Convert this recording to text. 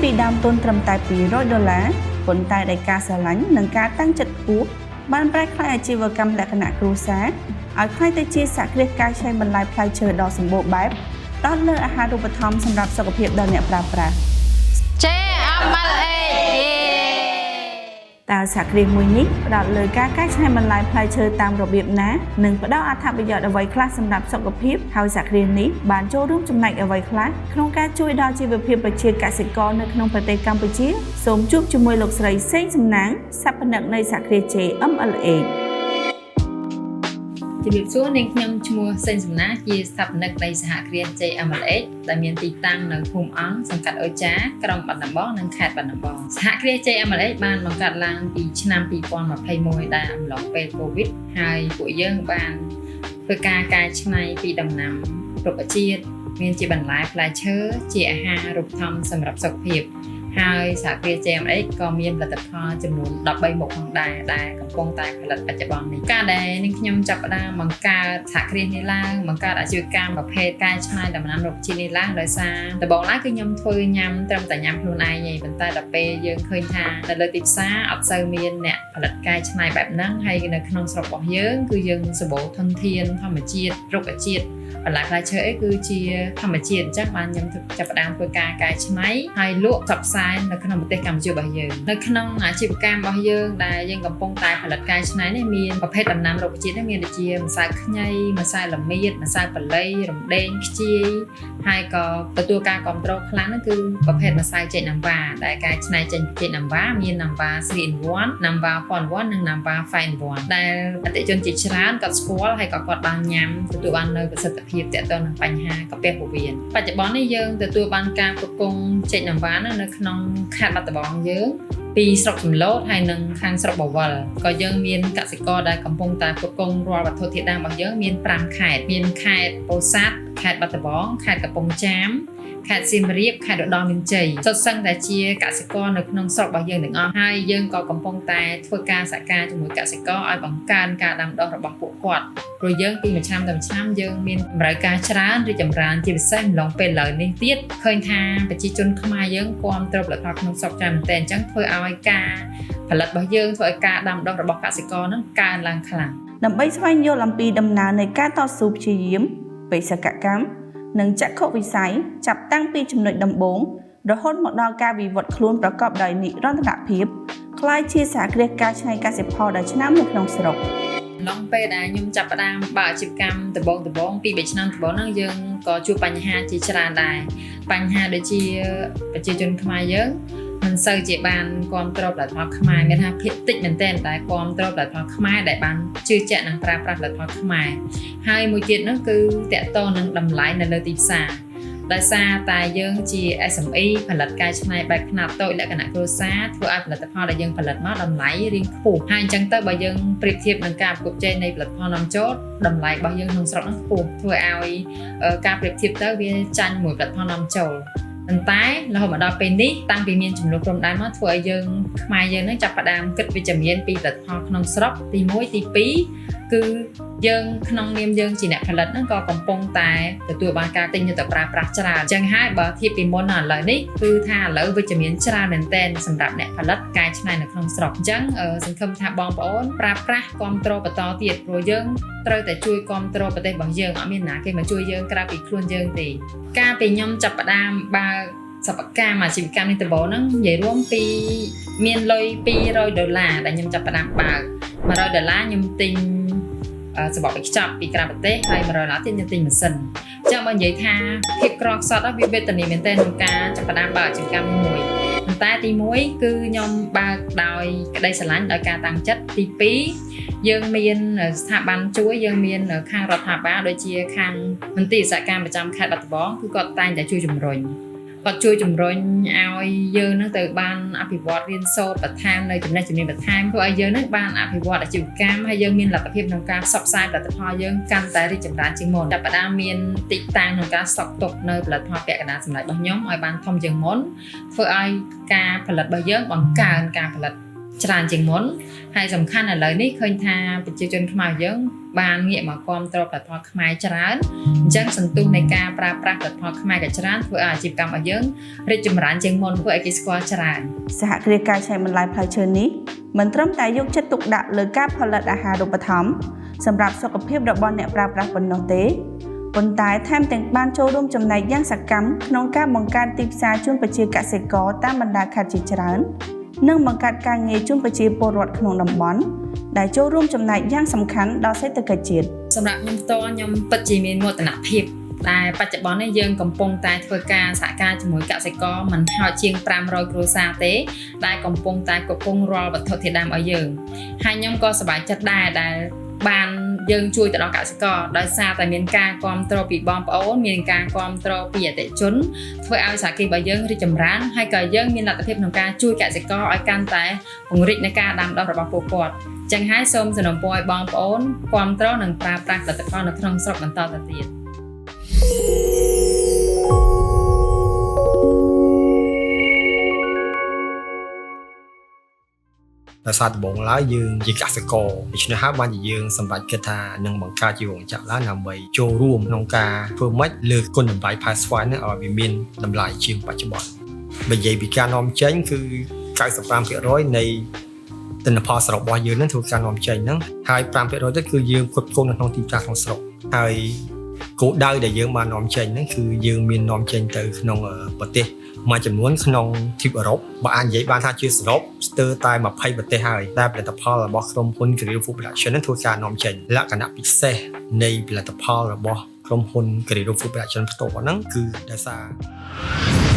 ពីដើមទុនត្រឹមតែ$200ប៉ុន្តែដោយការស្រឡាញ់និងការតាំងចិត្តខ្ពស់បានប្រែក្លាយអាជីវកម្មលក្ខណៈគ្រួសារឲ្យក្លាយទៅជាសហគ្រាសកែច្នៃបន្លែផ្លែឈើដ៏សម្បូរបែបផ្ដោតលើអាហារូបត្ថម្ភសម្រាប់សុខភាពដល់អ្នកប្រើប្រាស់តើសហគ្រាសមួយនេះផ្ដោតលើការកែច្នៃបន្លែផ្លែឈើតាមរបៀបណានិងផ្ដល់អត្ថប្រយោជន៍អ្វីខ្លះសម្រាប់សុខភាពហើយសហគ្រាសនេះបានចូលរួមចំណែកអ្វីខ្លះក្នុងការជួយដល់ជីវភាពប្រជាកសិករនៅក្នុងប្រទេសកម្ពុជាសូមជួបជាមួយលោកស្រីសេងសំណាងសព្វនិកនៃសហគ្រាស JMLH ជំរាបសួរនាងខ្ញុំឈ្មោះសេងសំណាងជាស្ថាបនិកនៃសហគ្រាស JMLH ដែលមានទីតាំងនៅភូមិអង្គសង្កាត់អូចាក្រុងបាត់ដំបងនិងខេត្តបាត់ដំបងសហគ្រាស JMLH បានបង្កើតឡើងពីឆ្នាំ2021ដែលអំឡុងពេល COVID ហើយពួកយើងបានធ្វើការកែច្នៃពីដំណាំរុក្ខជាតិមានជាបន្លែផ្លែឈើជាអាហារូបត្ថម្ភសម្រាប់សុខភាពហើយសហគ្រាស JMLH ក៏មានផលិតផលចំនួន13មុខផងដែរដែលកំពុងតែផលិតបច្ចុប្បន្ននេះការដែលនាងខ្ញុំចាប់ផ្ដើមបង្កើតសហគ្រាសនេះឡើងបង្កើតអាជីវកម្មប្រភេទកែច្នៃដំណាំរុក្ខជាតិនេះឡើងដោយសារដំបូងឡើយគឺខ្ញុំធ្វើញ៉ាំត្រឹមតែញ៉ាំខ្លួនឯងទេប៉ុន្តែដល់ពេលយើងឃើញថានៅលើទីផ្សារអត់សូវមានអ្នកផលិតកែច្នៃបែបហ្នឹងហើយនៅក្នុងស្រុករបស់យើងគឺយើងសម្បូរធនធានធម្មជាតិរុក្ខជាតិបន្លែផ្លែឈើអីគឺជាធម្មជាតិអញ្ចឹងបានខ្ញុំចាប់ផ្ដើមធ្វើការកែច្នៃហើយលក់ផ្សព្វផ្សាយនៅក្នុងប្រទេសកម្ពុជារបស់យើងនៅក្នុងអាជីវកម្មរបស់យើងដែលយើងកំពុងតែផលិតកែច្នៃនេះមានប្រភេទដំណាំរុក្ខជាតិនេះមានដូចជាម្សៅខ្ញីម្សៅល្មៀតម្សៅប៉ូលីរំដេងខ្ជាយហើយក៏ទទួលការគាំទ្រខ្លាំងនោះគឺប្រភេទម្សៅចេកណាំវ៉ាដែលកែច្នៃចេញពីចេកណាំវ៉ាមានណាំវ៉ា3 in 1ណាំវ៉ា4 in 1និងណាំវ៉ា5 in 1ដែលអតិថិជនជាច្រើនក៏ស្គាល់ហើយក៏គាត់បានញ៉ាំទទួលបាននូវប្រសិទ្ធភាពទាក់ទងនឹងបញ្ហាកាពះពោះវៀនបច្ចុប្បន្ននេះយើងទទួលបានការផ្គត់ផ្គង់ចេកណាំវ៉ានៅក្នុងខេត្តបាត់ដំបងយើងពីស្រុកសំឡូតហើយនិងខាងស្រុកបវលក៏យើងមានកសិករដែលកំពុងតែផ្គត់ផ្គង់រាល់វត្ថុធាតុដើមរបស់យើងមាន5ខេត្តមានខេត្តពោធិ៍សាត់ខេត្តបាត់ដំបងខេត្តកំពង់ចាមខេត្តសៀមរាបខេត្តឧត្តរមានជ័យសុទ្ធសឹងតែជាកសិករនៅក្នុងស្រុករបស់យើងទាំងអស់ហើយយើងក៏កំពុងតែធ្វើការសហការជាមួយកសិករឲ្យបង្កើនការដាំដុះរបស់ពួកគាត់ព្រោះយើងពីមួយឆ្នាំទៅមួយឆ្នាំយើងមានតម្រូវការច្រើនរីកចម្រើនជាពិសេសម្លងពេលឥឡូវនេះទៀតឃើញថាប្រជាជនខ្មែរយើងគាំទ្រផលិតផលក្នុងស្រុកច្រើនមែនទែនអញ្ចឹងធ្វើឲ្យការផលិតរបស់យើងធ្វើឲ្យការដាំដុះរបស់កសិករហ្នឹងកើនឡើងខ្លាំងដើម្បីស្វែងយល់អំពីដំណើរនៃការតស៊ូព្យាយាមបេសកកម្មនិងចក្ខុវិស័យចាប់តាំងពីចំណុចដំបូងរហូតមកដល់ការវិវត្តខ្លួនប្រកបដោយនិរន្តរភាពក្លាយជាសហគ្រាសកែច្នៃកសិផលដ៏ឆ្នើមនៅក្នុងស្រុកឡងពេលដែលខ្ញុំចាប់ផ្ដើមបើកអាជីវកម្មដំបូងពី3ឆ្នាំដំបូងហ្នឹងយើងក៏ជួបបញ្ហាជាច្រើនដែរបញ្ហាដូចជាប្រជាជនខ្មែរយើងមិនសូវជាបានគាំទ្រផលិតផលខ្មែរមានថាភាគតិចមែនទែនតែគាំទ្រផលិតផលខ្មែរដែលបានជឿជាក់និងប្រើប្រាស់ផលិតផលខ្មែរហើយមួយទៀតនោះគឺតកតនឹងតម្លៃនៅលើទីផ្សារដោយសារតែយើងជា SME ផលិតកែច្នៃបែបខ្នាតតូចលក្ខណៈគ្រួសារធ្វើឲ្យផលិតផលដែលយើងផលិតមកតម្លៃរៀងខ្ពស់ហើយអញ្ចឹងទៅបើយើងប្រៀបធៀបនឹងការប្រកួតប្រជែងនៃផលិតផលនាំចូលតម្លៃរបស់យើងក្នុងស្រុកហ្នឹងខ្ពស់ធ្វើឲ្យការប្រៀបធៀបទៅវាចាញ់មួយផលិតផលនាំចូលប៉ុន្តែរហូតមកដល់ពេលនេះតាំងពីមានចំនួនព្រំដែនមកធ្វើឲ្យយើងខ្មែរយើងនឹងចាប់ផ្ដើមគិតវិជ្ជមានពីផលិតផលក្នុងស្រុកទី1ទី2គឺយើងក្នុងនាមយើងជាអ្នកផលិតហ្នឹងក៏កំពុងតែទទួលបានការទិញទៅប្រើប្រាស់ច្រើនអញ្ចឹងហើយបើធៀបពីមុនដល់ឥឡូវនេះគឺថាឥឡូវវិជ្ជមានច្រើនមែនទែនសម្រាប់អ្នកផលិតកែច្នៃនៅក្នុងស្រុកអញ្ចឹងសង្ឃឹមថាបងប្អូនប្រើប្រាស់គាំទ្របន្តទៀតព្រោះយើងត្រូវតែជួយគាំទ្រប្រទេសរបស់យើងអត់មានណាគេមកជួយយើងក្រៅពីខ្លួនយើងទេការពីខ្ញុំចាប់ផ្ដើមបើកសិប្បកម្មអាជីវកម្មនេះដំបូងហ្នឹងនិយាយរួមពីមានលុយ$200ដែលខ្ញុំចាប់ផ្ដើមបើក$100ខ្ញុំទិញសម្បកបិខ្ចប់ពីក្រៅប្រទេសហើយ$100ទៀតខ្ញុំទិញម៉ាស៊ីនអញ្ចឹងបើនិយាយថាភាពក្រខ្សត់វាវេទនាមែនទែនក្នុងការចាប់ផ្ដើមបើកអាជីវកម្មមួយប៉ុន្តែទី1គឺខ្ញុំបើកដោយក្តីស្រឡាញ់ដោយការតាំងចិត្តទី2យើងមានស្ថាប័នជួយយើងមានខាងរដ្ឋាភិបាលដូចជាខាងមន្ទីរឧស្សាហកម្មប្រចាំខេត្តបាត់ដំបងគឺគាត់តែងតែជួយជំរុញគាត់ជួយជំរុញឲ្យយើងនឹងទៅបានអភិវឌ្ឍរៀនសូត្របន្ថែមនៅចំណេះជំនាញបន្ថែមធ្វើឲ្យយើងនឹងបានអភិវឌ្ឍអាជីវកម្មហើយយើងមានលទ្ធភាពក្នុងការផ្សព្វផ្សាយផលិតផលយើងកាន់តែរីកចម្រើនជាងមុនចាប់ផ្ដើមមានទីតាំងក្នុងការស្តុកទុកនៅផលិតផលពាក់កណ្ដាលសម្រាប់របស់ខ្ញុំឲ្យបានធំជាងមុនធ្វើឲ្យការផលិតរបស់យើងបង្កើនការផលិតច្រើនជាងមុនហើយសំខាន់ឥឡូវនេះឃើញថាប្រជាជនខ្មែរយើង បានងាកមកគាំទ្រផលិតផលខ្មែរច្រើនអញ្ចឹងសន្ទុះនៃការប្រើប្រាស់ផលិតផលខ្មែរក៏ច្រើនធ្វើឲ្យអាជីវកម្មរបស់យើងរីកចម្រើនជាងមុនធ្វើឲ្យគេស្គាល់ច្រើន សហគ្រាសការឆេះបន្លែផ្លែឈើនេះមិនត្រឹមតែយកចិត្តទុកដាក់លើការផលិតអាហារូបត្ថម្ភសម្រាប់សុខភាពរបស់អ្នកប្រើប្រាស់ប៉ុណ្ណោះទេប៉ុន្តែថែមទាំងបានចូលរួមចំណែកយ៉ាងសកម្មក្នុងការបង្កើនទីផ្សារជូនប្រជាកសិករតាមបណ្ដាខេត្តជាច្រើននិងបង្កើតការងារជូនប្រជាពលរដ្ឋក្នុងតំបន់ដែលចូលរួមចំណែកយ៉ាងសំខាន់ដល់សេដ្ឋកិច្ចជាតិសម្រាប់ខ្ញុំផ្ទាល់ខ្ញុំពិតជាមានមោទនភាពតែបច្ចុប្បន្ននេះយើងកំពុងតែធ្វើការសហការជាមួយកសិករមិនហោចជាង500គ្រួសារទេដែលកំពុងតែគ្រប់គ្រងរាល់វត្ថុធាតុដើមឲ្យយើងហើយខ្ញុំក៏សប្បាយចិត្តដែរដែលបានយើងជួយទៅដល់កសិករដោយសារតែមានការគ្រប់គ្រងពីបងប្អូនមានការគ្រប់គ្រងពីអតិថិជនធ្វើឲ្យសហគមន៍របស់យើងរីកចម្រើនហើយក៏យើងមានលទ្ធភាពក្នុងការជួយកសិករឲ្យកាន់តែពង្រីកនៃការដាំដុះរបស់ពួកគាត់ចឹងហើយសូមសនំពរឲ្យបងប្អូនគ្រប់គ្រងនិងប្រើប្រាស់ផលិតផលនៅក្នុងស្រុកបន្តទៅទៀតដោយសារដំបូងឡើយយើងជាកសិករដូច្នេះហើយបានជាយើងសម្រេចគិតថានឹងបង្កើតជារោងចក្រឡើងដើម្បីចូលរួមក្នុងការធ្វើម៉េចលើកគុណតម្លៃផាសស្វាយនេះឲ្យវាមានតម្លៃជាងបច្ចុប្បន្នបើនិយាយពីការនាំចេញគឺ 95% នៃទិន្នផលសរុបរបស់យើងនឹងធ្វើការនាំចេញហ្នឹងហើយ 5% ទៀតគឺយើងគ្រប់គ្រងនៅក្នុងទីផ្សារក្នុងស្រុកហើយគោលដៅដែលយើងបាននាំចេញហ្នឹងគឺយើងមាននាំចេញទៅក្នុងប្រទេសមួយចំនួនក្នុងទ្វីបអឺរ៉ុបបើអាចនិយាយបានថាជាសរុបស្ទើរតែ20ប្រទេសហើយដែលផលិតផលរបស់ក្រុមហ៊ុន Guerrero Food Production នឹងធ្វើការនាំចេញលក្ខណៈពិសេសនៃផលិតផលរបស់ក្រុមហ៊ុន Guerrero Food Production ផ្ទាល់ហ្នឹងគឺដោយសារ